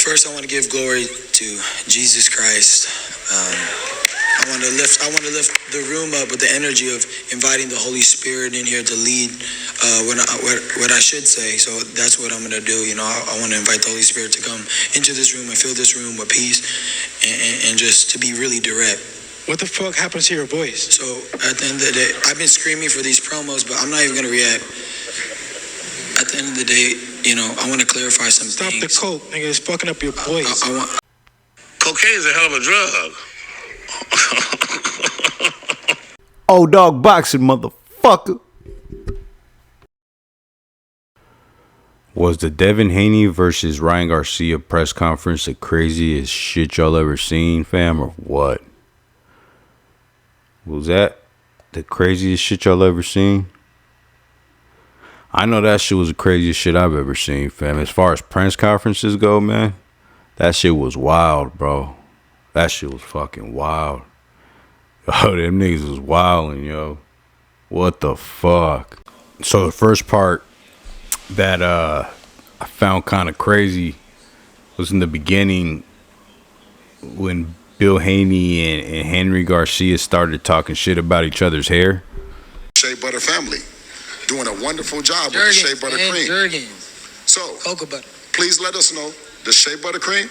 First, I want to give glory to Jesus Christ. I want to lift the room up with the energy of inviting the Holy Spirit in here to lead what I should say. So that's what I'm going to do. I want to invite the Holy Spirit to come into this room and fill this room with peace and just to be really direct. What the fuck happens to your voice? So at the end of the day, I've been screaming for these promos, but I'm not even going to react. At the end of the day, I want to clarify some Stop things. Stop the coke, nigga. It's fucking up your voice. Cocaine is a hell of a drug. Old dog boxing, motherfucker. Was the Devin Haney versus Ryan Garcia press conference the craziest shit y'all ever seen, fam, or what? Was that the craziest shit y'all ever seen? I know that shit was the craziest shit I've ever seen, fam. As far as press conferences go, man, that shit was wild, bro. That shit was fucking wild. Yo, them niggas was wildin', yo. What the fuck? So the first part that I found kind of crazy was in the beginning when Bill Haney and Henry Garcia started talking shit about each other's hair. Shea Butter family doing a wonderful job with the Shea Butter cream. Jergens. So, Cocoa butter. please let us know the Shea Butter cream.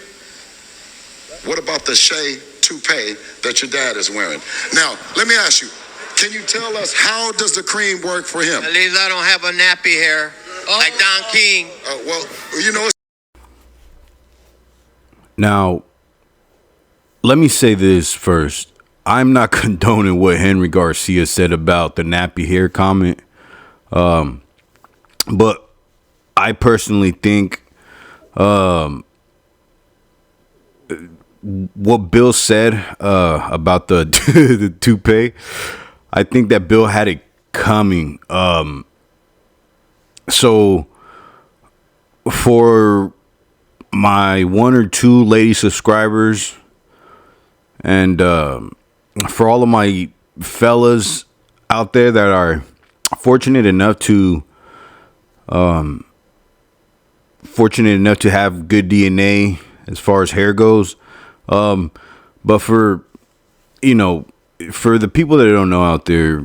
What about the Shea toupee that your dad is wearing? Now, let me ask you, can you tell us how does the cream work for him? At least I don't have a nappy hair like Don King. Well, Now, let me say this first. I'm not condoning what Henry Garcia said about the nappy hair comment. But I personally think what Bill said about the the toupee, I think that Bill had it coming. So for my one or two lady subscribers and for all of my fellas out there that are fortunate enough to have good DNA as far as hair goes, but for the people that don't know out there,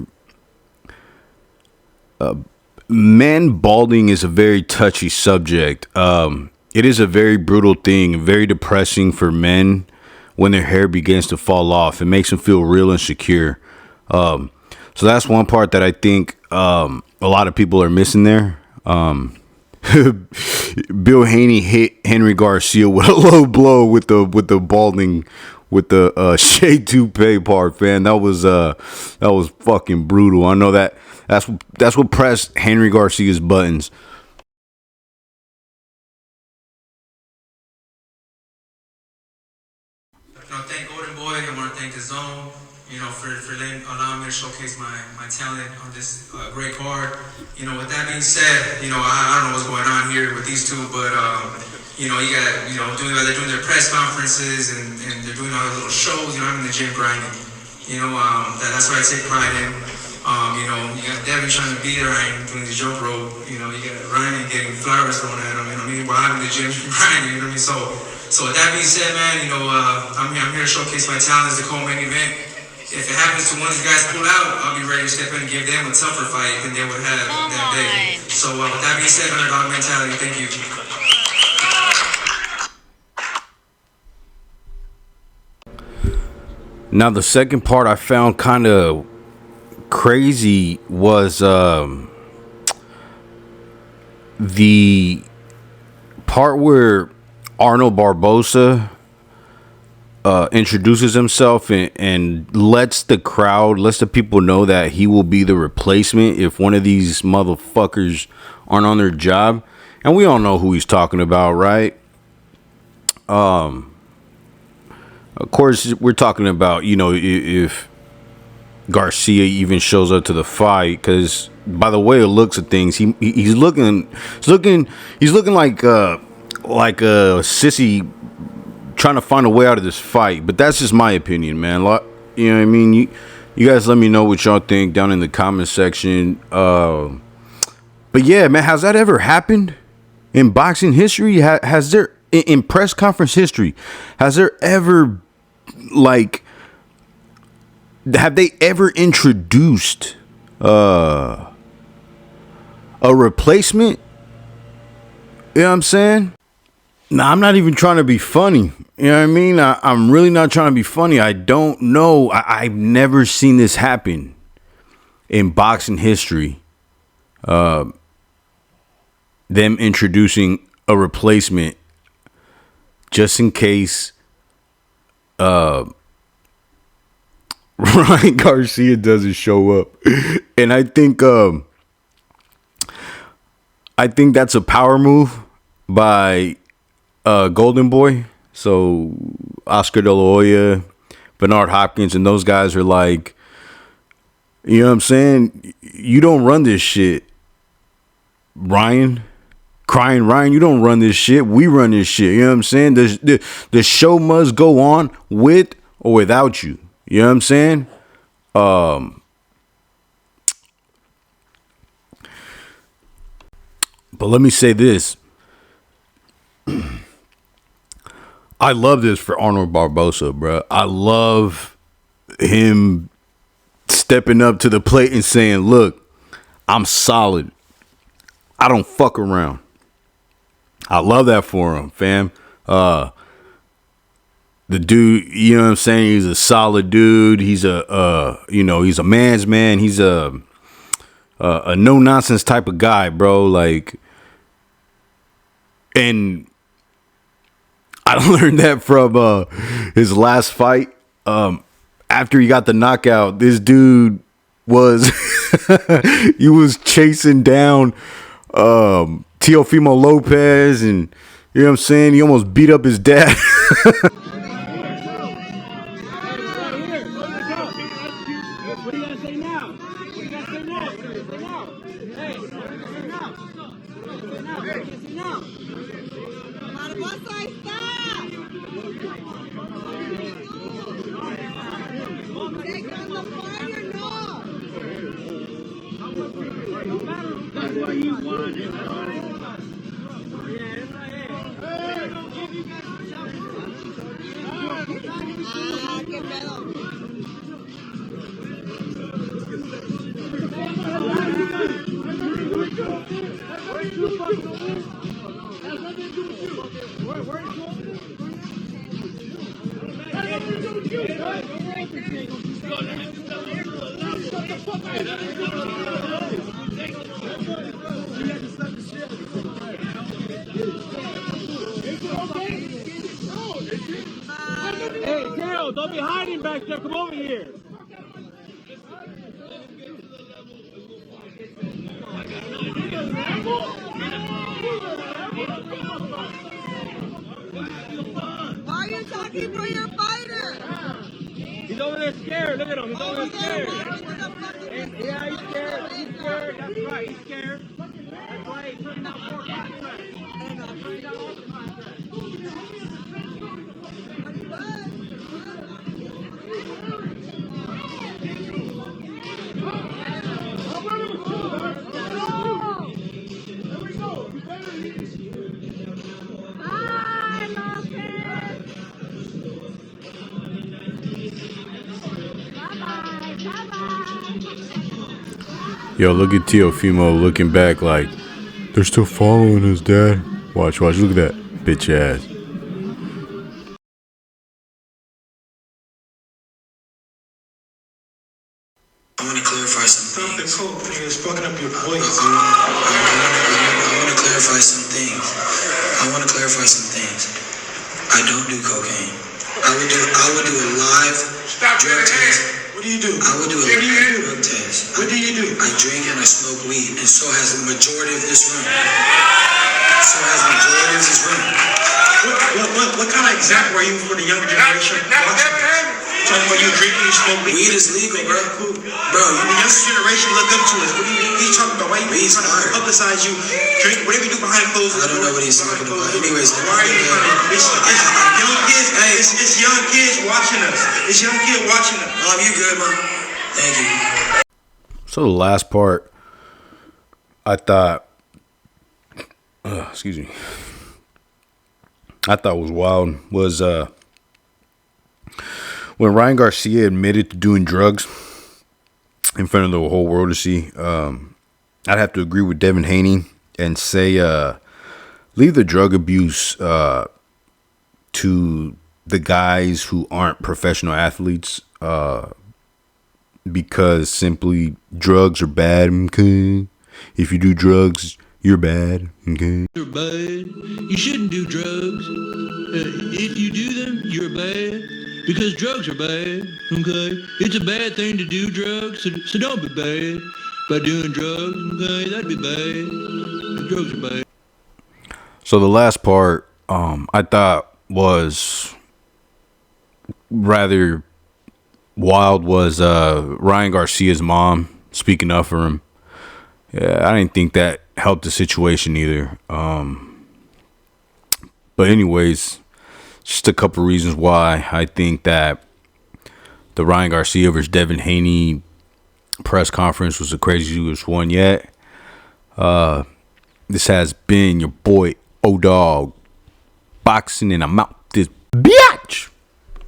men balding is a very touchy subject. It is a very brutal thing, very depressing for men when their hair begins to fall off. It makes them feel real insecure. So that's one part that I think a lot of people are missing there. Bill Haney hit Henry Garcia with a low blow with the balding, with the Shea toupee part, man. That was fucking brutal. I know that's what pressed Henry Garcia's buttons. Thank Golden Boy. I want to thank the Zone, for allowing me to showcase my talent on this great card. With that being said, I don't know what's going on here with these two, but you got they're doing their press conferences and they're doing all their little shows. I'm in the gym grinding. That's what I take pride in. You got Devin trying to beat Ryan doing the jump rope. You got Ryan getting flowers thrown at him. While I'm in the gym grinding. So with that being said, man, I'm here to showcase my talents, the co-main event. If it happens to one of these guys pull out, I'll be ready to step in and give them a tougher fight than they would have that day. So with that being said, underdog mentality, thank you. Now the second part I found kind of crazy was the part where Arnold Barbosa introduces himself and lets the people know that he will be the replacement if one of these motherfuckers aren't on their job. And we all know who he's talking about, right? Of course, we're talking about, if Garcia even shows up to the fight, because by the way it looks at things, he's looking like a sissy trying to find a way out of this fight. But that's just my opinion, man. You know what I mean? You guys let me know what y'all think down in the comment section. But yeah, man, has that ever happened in boxing history? Has there in press conference history, has there ever, like, have they ever introduced a replacement? You know what I'm saying? Now, I'm not even trying to be funny. You know what I mean? I'm really not trying to be funny. I don't know. I've never seen this happen in boxing history. Them introducing a replacement just in case Ryan Garcia doesn't show up. And I think that's a power move by Golden Boy. So Oscar De La Hoya, Bernard Hopkins, and those guys are like, you know what I'm saying? You don't run this shit, Ryan. Crying Ryan, you don't run this shit. We run this shit. You know what I'm saying? The show must go on with or without you. You know what I'm saying? But let me say this. I love this for Arnold Barbosa, bro. I love him stepping up to the plate and saying, look, I'm solid. I don't fuck around. I love that for him, fam. The dude, you know what I'm saying? He's a solid dude. He's he's a man's man. He's a no nonsense type of guy, bro. Like, and I learned that from his last fight. After he got the knockout, this dude was he was chasing down Teofimo Lopez, and you know what I'm saying? He almost beat up his dad. Hey, Dale, don't be hiding back there. Come over here. Why are you talking for your fighter? He's over there scared. Look at him. He's over there scared. Yeah, he's scared. He's scared. That's right. He's scared. That's why he's putting out 4 contracts. He's putting out all the contracts. Yo, look at Teofimo looking back like, they're still following us, Dad. Watch, look at that bitch ass. I want to clarify some things. The coke, nigga, is fucking up your voice. I want to clarify some things. I don't do cocaine. I would do a live drug test. What do you do? I would do a live drug test. What do you do? I drink and I smoke weed, and so has the majority of this room. What kind of example are you for the younger generation watching? Talking about you drinking, you smoke weed. Weed is legal, bro. Bro, The younger generation look up to us. What are you talking about? Why are you trying to publicize you drink? Whatever you do behind closed doors. I don't know what he's talking about. Anyways, why are you trying to? It's young kids. Hey, it's young kids watching us. It's young kids watching us. You good, man? Thank you. So the last part, I thought, excuse me. I thought was wild was when Ryan Garcia admitted to doing drugs in front of the whole world to see. I'd have to agree with Devin Haney and say leave the drug abuse to the guys who aren't professional athletes, because simply drugs are bad. Okay, if you do drugs, you're bad. Okay, You're bad. You shouldn't do drugs. If you do them, you're bad. Because drugs are bad, okay? It's a bad thing to do drugs, so don't be bad by doing drugs, okay? That'd be bad. Drugs are bad. so the last part I thought was rather wild was Ryan Garcia's mom speaking up for him. Yeah, I didn't think that helped the situation either. But anyways, just a couple reasons why I think that the Ryan Garcia versus Devin Haney press conference was the craziest one yet. This has been your boy O-Dog boxing, and I'm out this bitch.